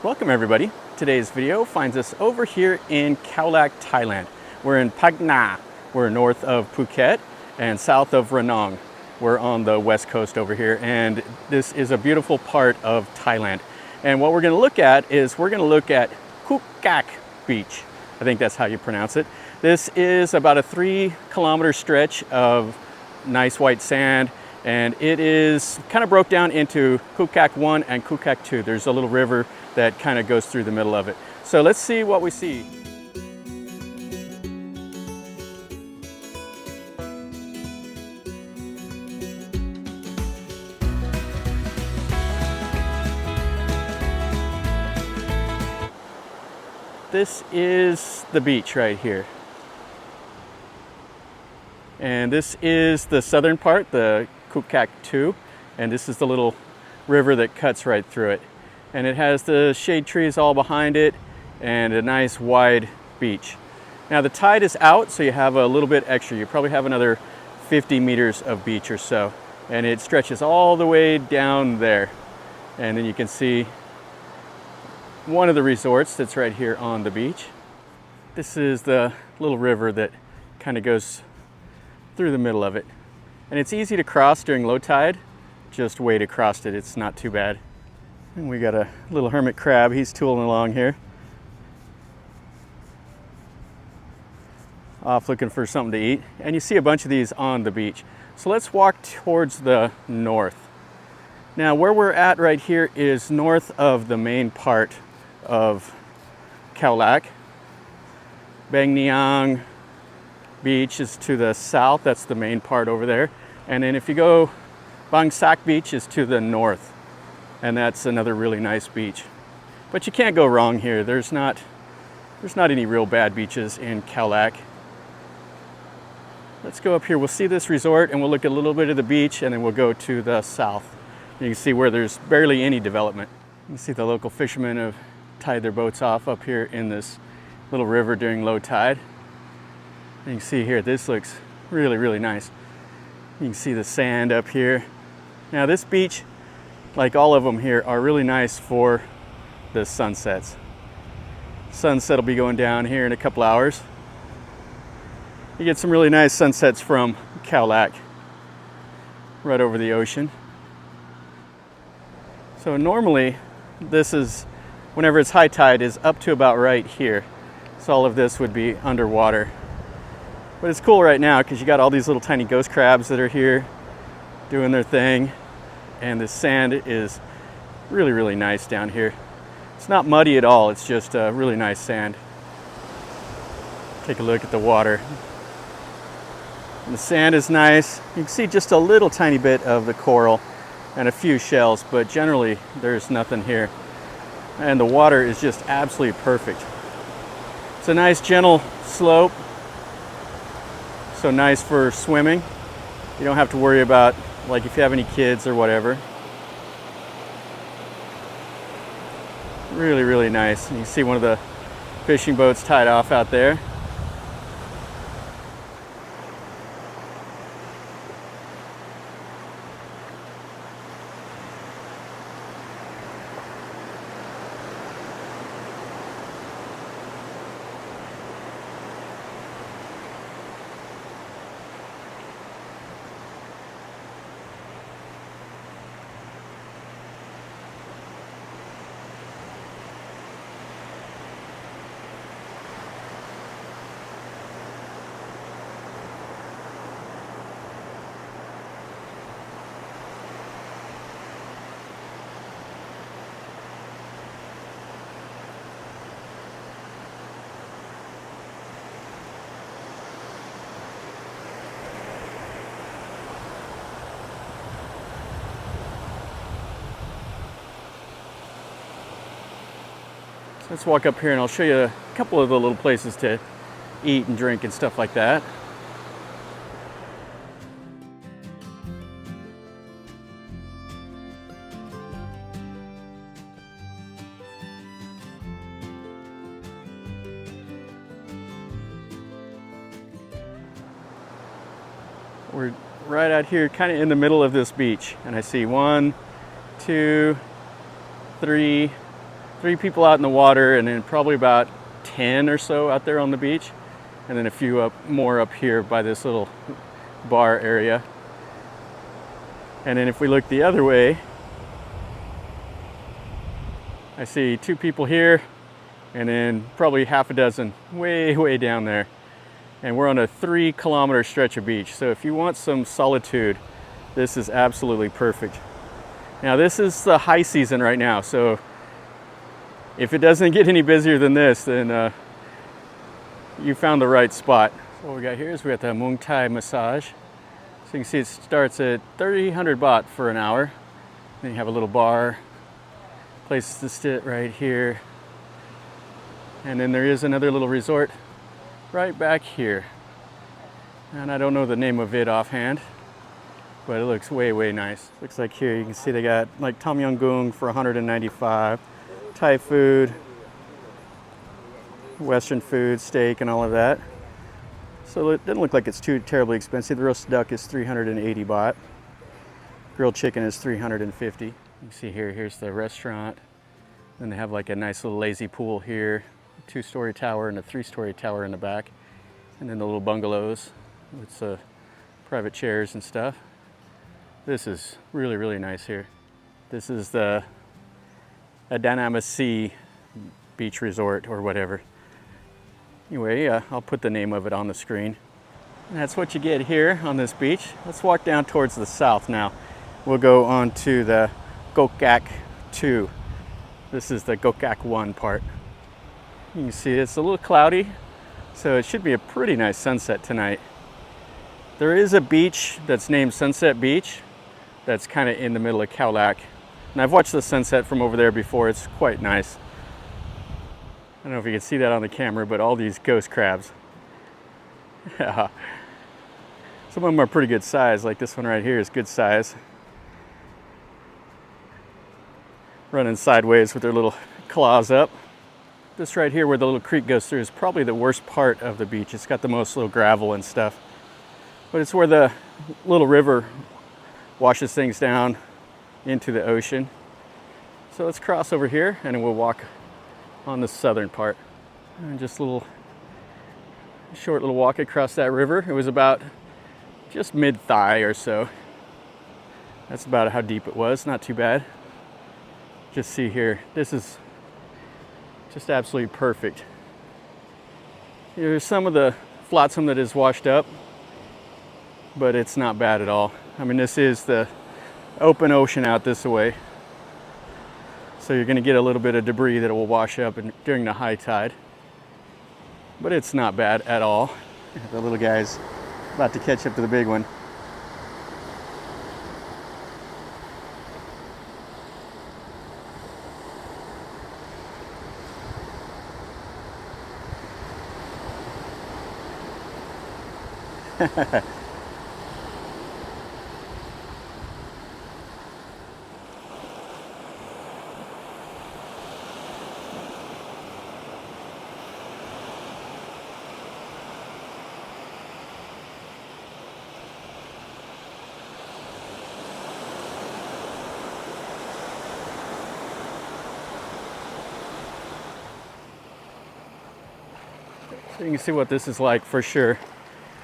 Welcome everybody. Today's video finds us over here in Khao Lak, Thailand. We're in Phang Nga. We're north of Phuket and south of Ranong. We're on the west coast over here, and this is a beautiful part of Thailand. And what we're going to look at is Khuk Khak Beach. I think that's how you pronounce it. This is about a 3-kilometer stretch of nice white sand, and it is kind of broke down into Khuk Khak 1 and Khuk Khak 2. There's a little river that kind of goes through the middle of it. So let's see what we see. This is the beach right here. And this is the southern part, the Khuk Khak 2, and this is the little river that cuts right through it. And it has the shade trees all behind it and a nice wide beach. Now the tide is out, so you have a little bit extra. You probably have another 50 meters of beach or so. And it stretches all the way down there. And then you can see one of the resorts that's right here on the beach. This is the little river that kind of goes through the middle of it. And it's easy to cross during low tide. Just wade across it, it's not too bad. And we got a little hermit crab, he's tooling along here. Off looking for something to eat. And you see a bunch of these on the beach. So let's walk towards the north. Now where we're at right here is north of the main part of Khao Lak. Bang Niang Beach is to the south, that's the main part over there. And then if you go, Bang Niang Beach is to the north. And that's another really nice beach. But you can't go wrong here. There's not any real bad beaches in Khao Lak. Let's go up here. We'll see this resort and we'll look at a little bit of the beach, and then we'll go to the south. You can see where there's barely any development. You can see the local fishermen have tied their boats off up here in this little river during low tide. And you can see here, this looks really, really nice. You can see the sand up here. Now this beach, like all of them here, are really nice for the sunsets. Sunset will be going down here in a couple hours. You get some really nice sunsets from Khao Lak, right over the ocean. So normally, this is, whenever it's high tide, is up to about right here. So all of this would be underwater. But it's cool right now because you got all these little tiny ghost crabs that are here doing their thing. And the sand is really, really nice down here. It's not muddy at all, it's just really nice sand. Take a look at the water. And the sand is nice. You can see just a little tiny bit of the coral and a few shells, but generally there's nothing here. And the water is just absolutely perfect. It's a nice gentle slope, so nice for swimming. You don't have to worry about, like, if you have any kids or whatever. Really, really nice. And you see one of the fishing boats tied off out there. Let's walk up here and I'll show you a couple of the little places to eat and drink and stuff like that. We're right out here, kind of in the middle of this beach, and I see 1, 2, 3, 3 people out in the water, and then probably about 10 or so out there on the beach, and then a few more up here by this little bar area. And then if we look the other way, I see 2 people here, and then probably half a dozen way down there. And we're on a 3-kilometer stretch of beach. So if you want some solitude, this is absolutely perfect. Now this is the high season right now, so if it doesn't get any busier than this, then you found the right spot. So what we got here is we got the Muay Thai massage. So you can see it starts at 300 baht for an hour. Then you have a little bar, place to sit right here. And then there is another little resort right back here. And I don't know the name of it offhand, but it looks way nice. Looks like here you can see they got like Tom Yum Goong for 195, Thai food, Western food, steak and all of that. So it doesn't look like it's too terribly expensive. The roasted duck is 380 baht. Grilled chicken is 350. You can see here's the restaurant. Then they have like a nice little lazy pool here, a 2-story tower and a 3-story tower in the back. And then the little bungalows with private chairs and stuff. This is really nice here. This is the Adanamasi Beach Resort or whatever. Anyway, I'll put the name of it on the screen. And that's what you get here on this beach. Let's walk down towards the south now. We'll go on to the Khuk Khak 2. This is the Khuk Khak 1 part. You can see it's a little cloudy, so it should be a pretty nice sunset tonight. There is a beach that's named Sunset Beach that's kind of in the middle of Khao Lak. And I've watched the sunset from over there before. It's quite nice. I don't know if you can see that on the camera, but all these ghost crabs. Yeah. Some of them are pretty good size, like this one right here is good size. Running sideways with their little claws up. This right here where the little creek goes through is probably the worst part of the beach. It's got the most little gravel and stuff. But it's where the little river washes things down into the ocean. So let's cross over here and we'll walk on the southern part. And just a short little walk across that river. It was about just mid-thigh or so. That's about how deep it was, not too bad. Just see here, this is just absolutely perfect. There's some of the flotsam that is washed up, but it's not bad at all. I mean, this is the open ocean out this way. So you're going to get a little bit of debris that will wash up during the high tide. But it's not bad at all. The little guy's about to catch up to the big one. So you can see what this is like for sure.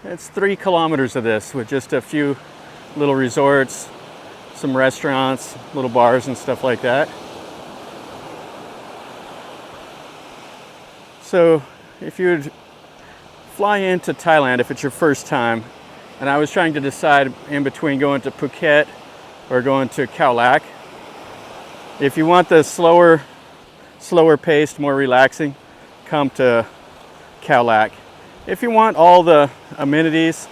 It's 3 kilometers of this with just a few little resorts, some restaurants, little bars and stuff like that. So if you would fly into Thailand, if it's your first time, and I was trying to decide in between going to Phuket or going to Khao Lak, if you want the slower paced, more relaxing, come to Khao Lak. If you want all the amenities,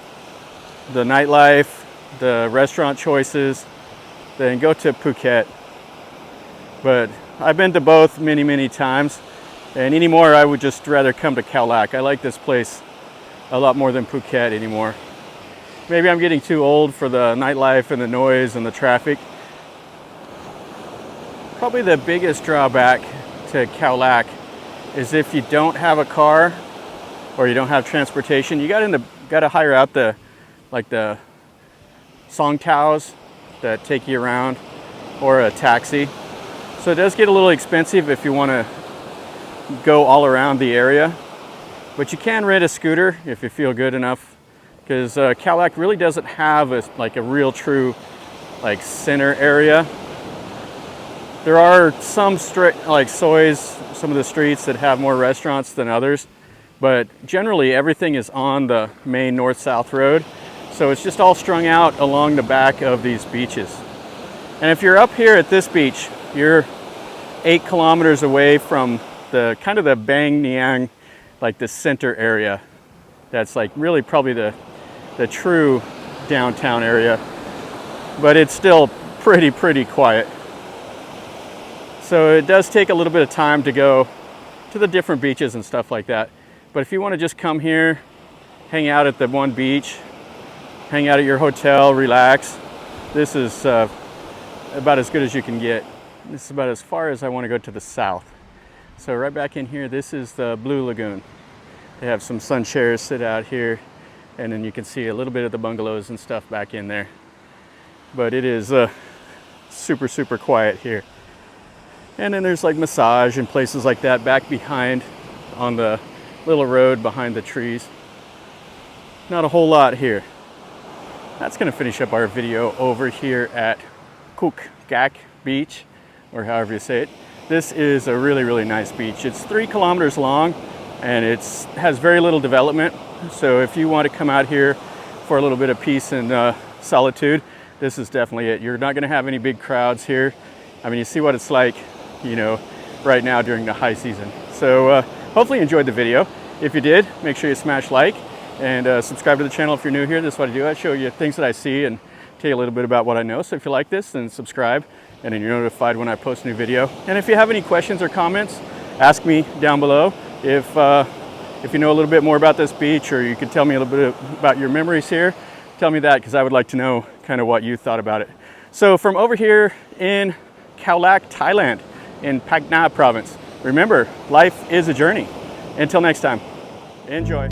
the nightlife, the restaurant choices, then go to Phuket. But I've been to both many times, and anymore I would just rather come to Khao Lak. I like this place a lot more than Phuket anymore. Maybe I'm getting too old for the nightlife and the noise and the traffic. Probably the biggest drawback to Khao Lak is if you don't have a car or you don't have transportation, you got to hire out the song cows that take you around, or a taxi. So it does get a little expensive if you want to go all around the area, but you can rent a scooter if you feel good enough, because Khao Lak really doesn't have like a real true like center area. There are some like sois, some of the streets that have more restaurants than others, but generally everything is on the main north-south road. So it's just all strung out along the back of these beaches. And if you're up here at this beach, you're 8 kilometers away from the kind of the Bang Niang, like the center area. That's like really probably the true downtown area, but it's still pretty quiet. So it does take a little bit of time to go to the different beaches and stuff like that. But if you want to just come here, hang out at the one beach, hang out at your hotel, relax, this is about as good as you can get. This is about as far as I want to go to the south. So right back in here, this is the Blue Lagoon. They have some sun chairs sit out here, and then you can see a little bit of the bungalows and stuff back in there. But it is super quiet here. And then there's like massage and places like that back behind on the little road behind the trees. Not a whole lot here. That's going to finish up our video over here at Khuk Khak Beach, or however you say it. This is a really nice beach. It's 3 kilometers long, and it has very little development. So if you want to come out here for a little bit of peace and solitude, this is definitely it. You're not going to have any big crowds here. I mean, you see what it's like, you know, right now during the high season. So hopefully you enjoyed the video. If you did, make sure you smash like and subscribe to the channel if you're new here. This is what I do. I show you things that I see and tell you a little bit about what I know. So if you like this, then subscribe, and then you're notified when I post a new video. And if you have any questions or comments, ask me down below. If you know a little bit more about this beach, or you could tell me a little bit about your memories here, tell me that, because I would like to know kind of what you thought about it. So from over here in Khao Lak, Thailand, in Phang Nga province, remember, life is a journey. Until next time, enjoy.